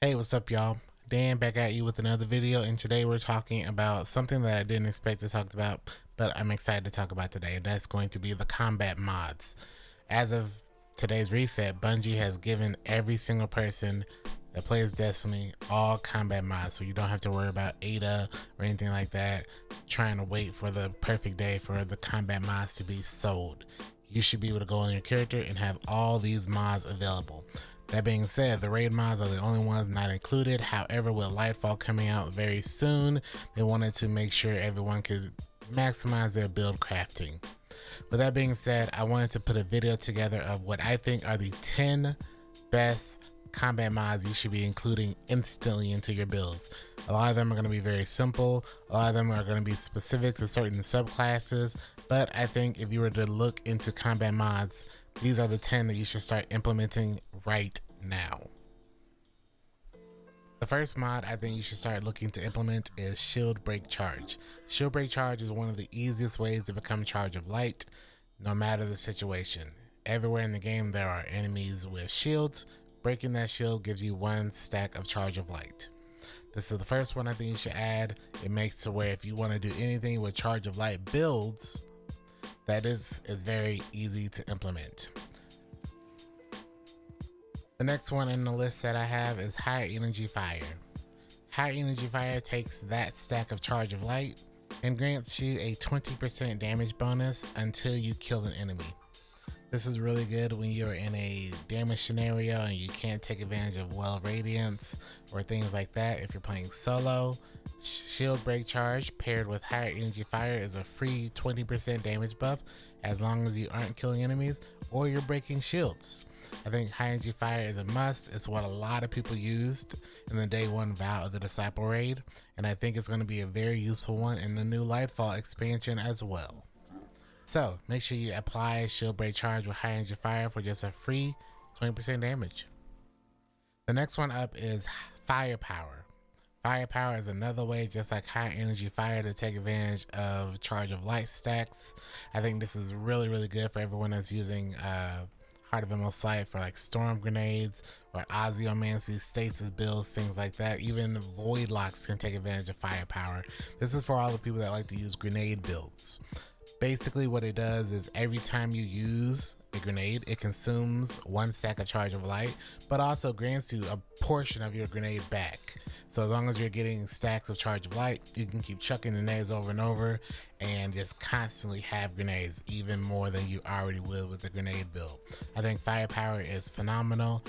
Hey, what's up, y'all? Dan back at you with another video, and today we're talking about something that I didn't expect to talk about, but I'm excited to talk about today, and that's going to be the combat mods. As of today's reset, Bungie has given every single person that plays Destiny all combat mods, so you don't have to worry about Ada or anything like that, trying to wait for the perfect day for the combat mods to be sold. You should be able to go on your character and have all these mods available. That being said, the raid mods are the only ones not included. However, with Lightfall coming out very soon, they wanted to make sure everyone could maximize their build crafting. With that being said, I wanted to put a video together of what I think are the 10 best combat mods you should be including instantly into your builds. A lot of them are going to be very simple. A lot of them are going to be specific to certain subclasses, but I think if you were to look into combat mods, these are the 10 that you should start implementing right now. The first mod I think you should start looking to implement is Shield Break Charge. Shield Break Charge is one of the easiest ways to become Charge of Light, no matter the situation. Everywhere in the game there are enemies with shields. Breaking that shield gives you 1 stack of Charge of Light. This is the first one I think you should add. It makes it to where if you want to do anything with Charge of Light builds, that is very easy to implement. The next one in the list that I have is High Energy Fire. High Energy Fire takes that stack of Charge of Light and grants you a 20% damage bonus until you kill an enemy. This is really good when you're in a damage scenario and you can't take advantage of Well Radiance or things like that. If you're playing solo, Shield Break Charge paired with Higher Energy Fire is a free 20% damage buff as long as you aren't killing enemies or you're breaking shields. I think High Energy Fire is a must. It's what a lot of people used in the day one Vow of the Disciple raid, and I think it's going to be a very useful one in the new Lightfall expansion as well. So make sure you apply Shield Break Charge with High Energy Fire for just a free 20% damage. The next one up is Firepower. Firepower is another way, just like High Energy Fire, to take advantage of Charge of Light stacks. I think this is really good for everyone that's using Heart of Emerald Sight for like Storm Grenades or Ozymancy Stasis builds, things like that. Even Void Locks can take advantage of Firepower. This is for all the people that like to use grenade builds. Basically what it does is every time you use a grenade, it consumes 1 stack of Charge of Light, but also grants you a portion of your grenade back. So as long as you're getting stacks of Charge of Light, you can keep chucking grenades over and over and just constantly have grenades, even more than you already will with the grenade build. I think Firepower is phenomenal.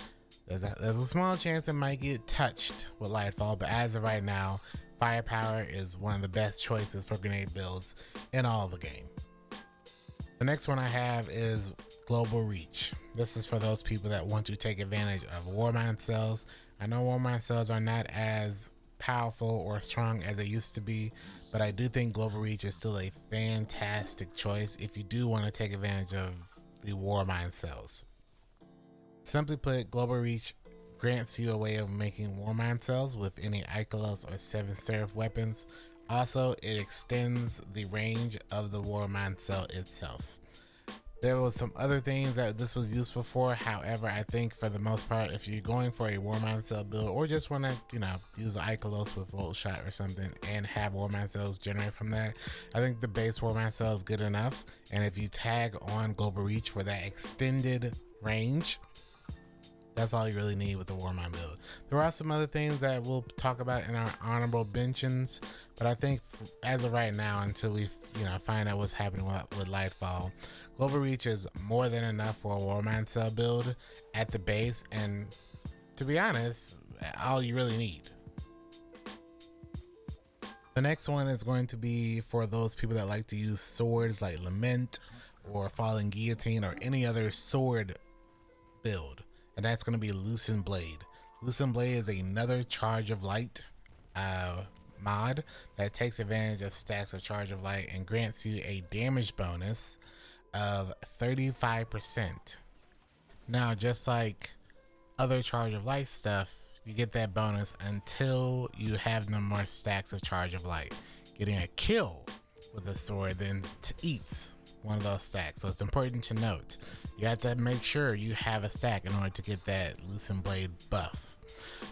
There's a small chance it might get touched with Lightfall, but as of right now, Firepower is one of the best choices for grenade builds in all the game. The next one I have is Global Reach. This is for those people that want to take advantage of Warmind cells. I know Warmind cells are not as powerful or strong as they used to be, but I do think Global Reach is still a fantastic choice if you do want to take advantage of the Warmind cells. Simply put, Global Reach grants you a way of making Warmind cells with any Ikelos or 7 Seraph weapons. Also, it extends the range of the Warmind cell itself. There was some other things that this was useful for. However, I think for the most part, if you're going for a Warmind cell build or just want to, use the Ikelos with Volt Shot or something and have Warmind cells generate from that, I think the base Warmind cell is good enough. And if you tag on Global Reach for that extended range, that's all you really need with the Warmind build. There are some other things that we'll talk about in our honorable mentions, but I think as of right now, until we find out what's happening with Lightfall, Global Reach is more than enough for a Warmind cell build at the base, and to be honest, all you really need. The next one is going to be for those people that like to use swords like Lament or Falling Guillotine or any other sword build, and that's going to be Loosened Blade. Loosened Blade is another Charge of Light mod that takes advantage of stacks of Charge of Light and grants you a damage bonus of 35%. Now, just like other Charge of Light stuff, you get that bonus until you have no more stacks of Charge of Light. Getting a kill with a sword then eats one of those stacks. So it's important to note, you have to make sure you have a stack in order to get that Loosened Blade buff.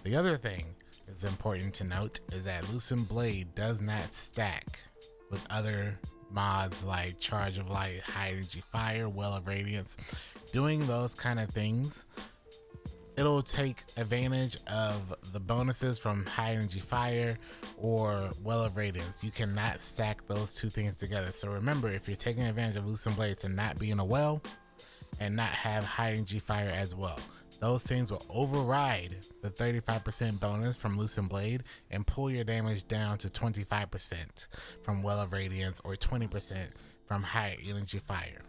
The other thing that's important to note is that Loosened Blade does not stack with other mods like Charge of Light, High Energy Fire, Well of Radiance. Doing those kind of things, it'll take advantage of the bonuses from High Energy Fire or Well of Radiance. You cannot stack those two things together. So remember, if you're taking advantage of Loosened Blade, to not be in a well and not have High Energy Fire as well. Those things will override the 35% bonus from Loosened Blade and pull your damage down to 25% from Well of Radiance or 20% from High Energy Fire.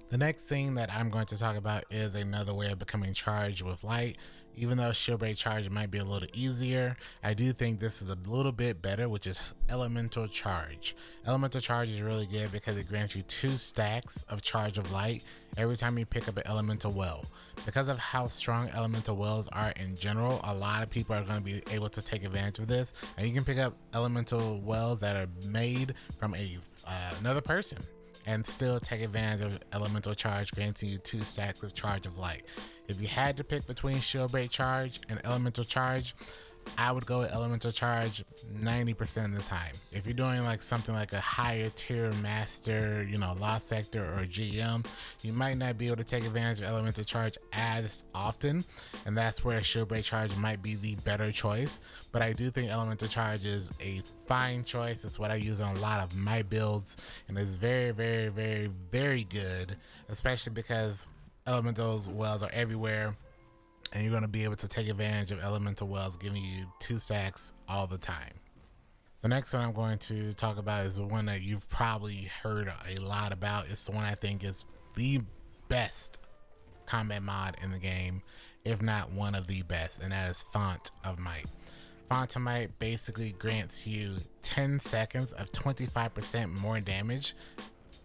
The next thing that I'm going to talk about is another way of becoming charged with light. Even though Shield Break Charge might be a little easier, I do think this is a little bit better, which is Elemental Charge. Elemental Charge is really good because it grants you 2 stacks of Charge of Light every time you pick up an Elemental Well. Because of how strong Elemental Wells are in general, a lot of people are going to be able to take advantage of this. And you can pick up Elemental Wells that are made from another person and still take advantage of Elemental Charge, granting you 2 stacks of Charge of Light. If you had to pick between Shield Break Charge and Elemental Charge, I would go with Elemental Charge 90% of the time. If you're doing like something like a higher tier master, Lost Sector or GM, you might not be able to take advantage of Elemental Charge as often, and that's where Shield Break Charge might be the better choice. But I do think Elemental Charge is a fine choice. It's what I use on a lot of my builds, and it's very, very, very, very good, especially because Elemental Wells are everywhere. And you're going to be able to take advantage of Elemental Wells giving you 2 stacks all the time. The next one I'm going to talk about is the one that you've probably heard a lot about. It's the one I think is the best combat mod in the game, if not one of the best, and that is Font of Might. Pontamite basically grants you 10 seconds of 25% more damage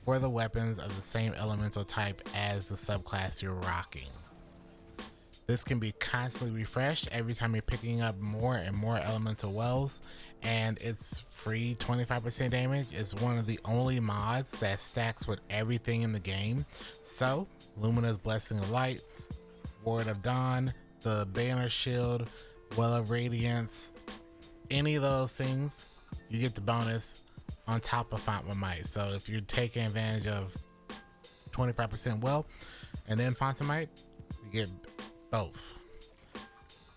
for the weapons of the same elemental type as the subclass you're rocking. This can be constantly refreshed every time you're picking up more and more Elemental Wells, and it's free 25% damage. It's one of the only mods that stacks with everything in the game. So, Lumina's Blessing of Light, Ward of Dawn, the Banner Shield, Well of Radiance, any of those things, you get the bonus on top of Font of Might. So if you're taking advantage of 25% Well and then Pontamite, you get both.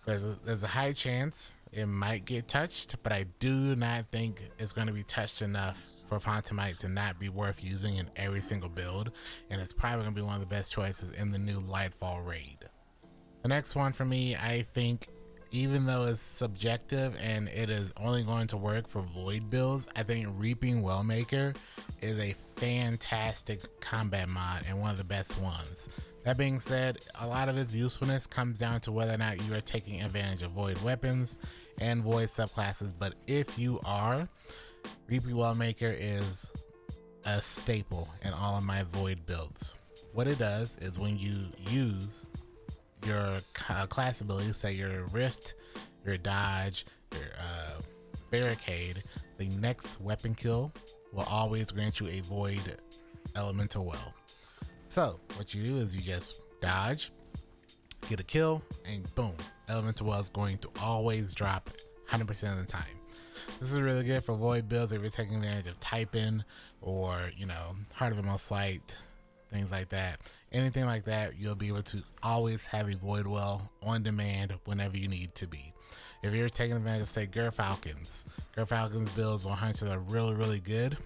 There's a high chance it might get touched, but I do not think it's going to be touched enough for Pontamite to not be worth using in every single build, and it's probably going to be one of the best choices in the new Lightfall raid. The next one for me, I think, even though it's subjective and it is only going to work for Void builds, I think Reaping Wellmaker is a fantastic combat mod and one of the best ones. That being said, a lot of its usefulness comes down to whether or not you are taking advantage of Void weapons and Void subclasses, but if you are, Reaping Wellmaker is a staple in all of my Void builds. What it does is when you use your class abilities, say your Rift, your Dodge, your Barricade, the next weapon kill will always grant you a Void Elemental Well. So what you do is you just dodge, get a kill, and boom, Elemental Well is going to always drop 100% of the time. This is really good for Void builds if you're taking advantage of Type-In or, Heart of the Most Light, things like that. Anything like that, you'll be able to always have a Void Well on demand whenever you need to be. If you're taking advantage of, say, Gerfalcons builds on hunters are really, really good.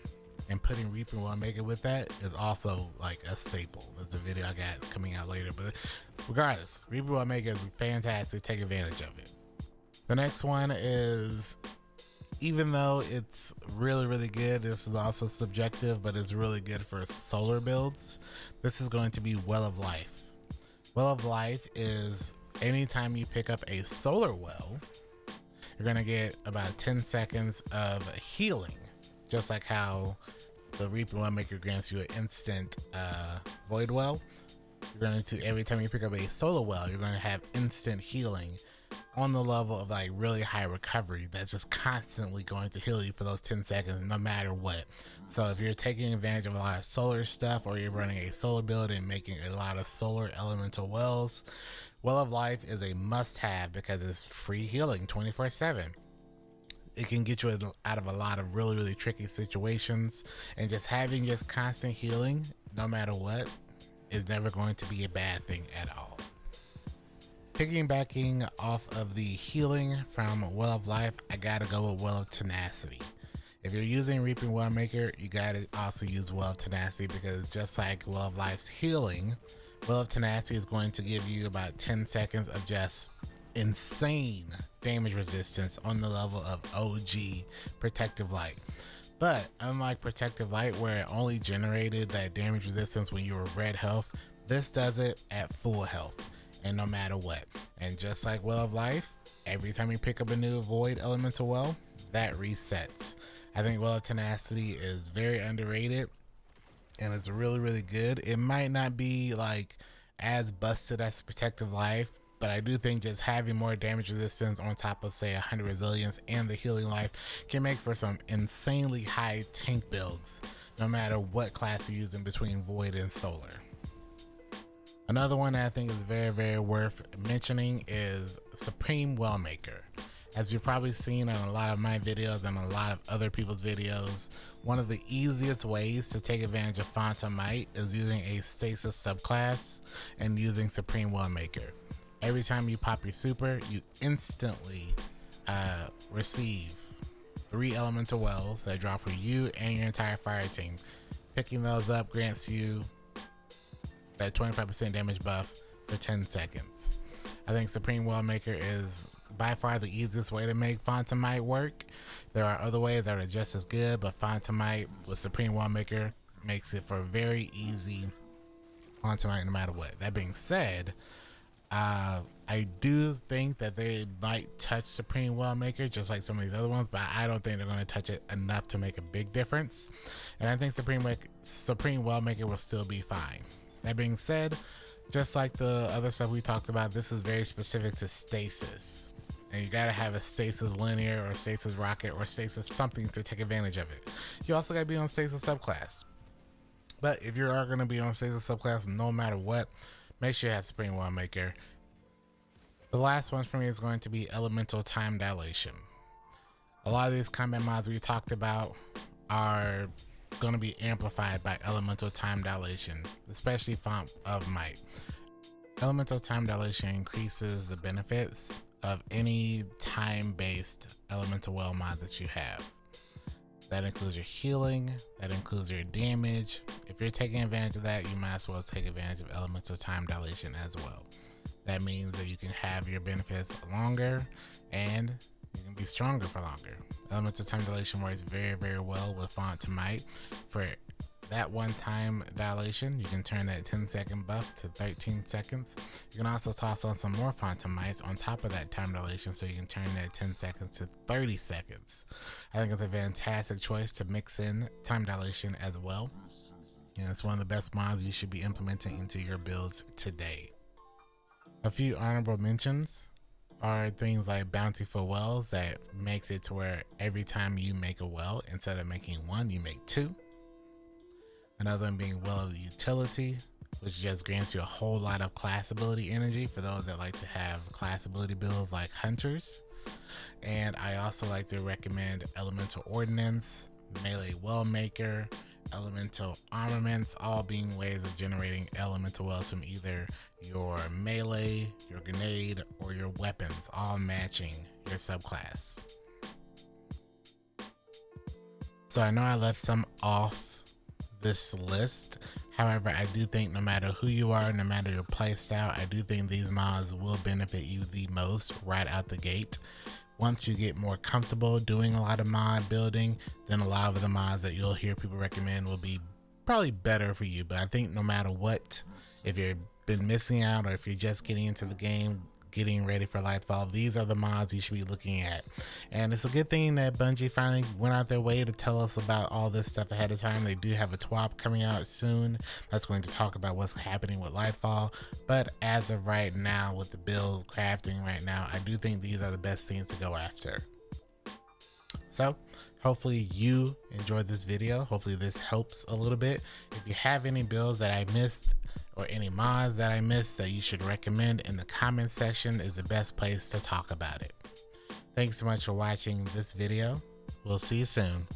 And putting Reaping Wellmaker with that is also like a staple. There's a video I got coming out later, but regardless, Reaping Wellmaker is fantastic. Take advantage of it. The next one is, even though it's really, really good, this is also subjective, but it's really good for solar builds. This is going to be Well of Life. Well of Life is anytime you pick up a solar well, you're going to get about 10 seconds of healing. Just like how the Reaping Wellmaker grants you an instant Void Well, you're going to, every time you pick up a Solar Well, you're going to have instant healing on the level of like really high recovery that's just constantly going to heal you for those 10 seconds no matter what. So if you're taking advantage of a lot of solar stuff, or you're running a solar build and making a lot of solar elemental wells, Well of Life is a must-have because it's free healing 24/7. It can get you out of a lot of really tricky situations, and just having just constant healing no matter what is never going to be a bad thing at all. Piggybacking off of the healing from Well of Life, I gotta go with Well of Tenacity. If you're using Reaping Wellmaker, you gotta also use Well of Tenacity, because just like Well of Life's healing, Well of Tenacity is going to give you about 10 seconds of just insane damage resistance on the level of OG Protective Light. But unlike Protective Light, where it only generated that damage resistance when you were red health, this does it at full health and no matter what. And just like Well of Life, every time you pick up a new Void Elemental Well, that resets. I think Well of Tenacity is very underrated and it's really good. It might not be like as busted as Protective Life, but I do think just having more damage resistance on top of, say, 100 resilience and the healing life can make for some insanely high tank builds, no matter what class you're using between Void and Solar. Another one that I think is very worth mentioning is Supreme Wellmaker. As you've probably seen in a lot of my videos and a lot of other people's videos, one of the easiest ways to take advantage of Pontamite is using a stasis subclass and using Supreme Wellmaker. Every time you pop your super, you instantly receive 3 elemental wells that drop for you and your entire fire team. Picking those up grants you that 25% damage buff for 10 seconds. I think Supreme Wellmaker is by far the easiest way to make Pontamite work. There are other ways that are just as good, but Pontamite with Supreme Wellmaker makes it for very easy Pontamite no matter what. That being said, I do think that they might touch Supreme Wellmaker just like some of these other ones, but I don't think they're going to touch it enough to make a big difference. And I think Supreme Wellmaker will still be fine. That being said, just like the other stuff we talked about, this is very specific to stasis. And you gotta have a stasis linear or stasis rocket or stasis something to take advantage of it. You also gotta be on stasis subclass. But if you are gonna be on stasis subclass, no matter what, make sure you have Supreme Wellmaker. The last one for me is going to be Elemental Time Dilation. A lot of these combat mods we talked about are going to be amplified by Elemental Time Dilation, especially Font of Might. Elemental Time Dilation increases the benefits of any time-based Elemental Well mod that you have. That includes your healing, that includes your damage. If you're taking advantage of that, you might as well take advantage of Elemental Time Dilation as well. That means that you can have your benefits longer and you can be stronger for longer. Elemental Time Dilation works very well with Font to Might. For that one-time dilation, you can turn that 10-second buff to 13 seconds. You can also toss on some more Pontamites on top of that time dilation, so you can turn that 10 seconds to 30 seconds. I think it's a fantastic choice to mix in time dilation as well. And it's one of the best mods you should be implementing into your builds today. A few honorable mentions are things like Bountiful Wells, that makes it to where every time you make a well, instead of making 1, you make 2. Another one being Well of Utility, which just grants you a whole lot of class ability energy for those that like to have class ability builds like Hunters. And I also like to recommend Elemental Ordinance, Melee Wellmaker, Elemental Armaments, all being ways of generating elemental wells from either your melee, your grenade, or your weapons, all matching your subclass. So I know I left some off this list. However, I do think no matter who you are, no matter your playstyle, I do think these mods will benefit you the most right out the gate. Once you get more comfortable doing a lot of mod building, then a lot of the mods that you'll hear people recommend will be probably better for you. But I think no matter what, if you've been missing out or if you're just getting into the game, getting ready for Lightfall, these are the mods you should be looking at. And it's a good thing that Bungie finally went out their way to tell us about all this stuff ahead of time. They do have a TWAP coming out soon that's going to talk about what's happening with Lightfall. But as of right now, with the build crafting right now, I do think these are the best things to go after. So hopefully you enjoyed this video. Hopefully this helps a little bit. If you have any builds that I missed or any mods that I missed that you should recommend in the comment section is the best place to talk about it. Thanks so much for watching this video. We'll see you soon.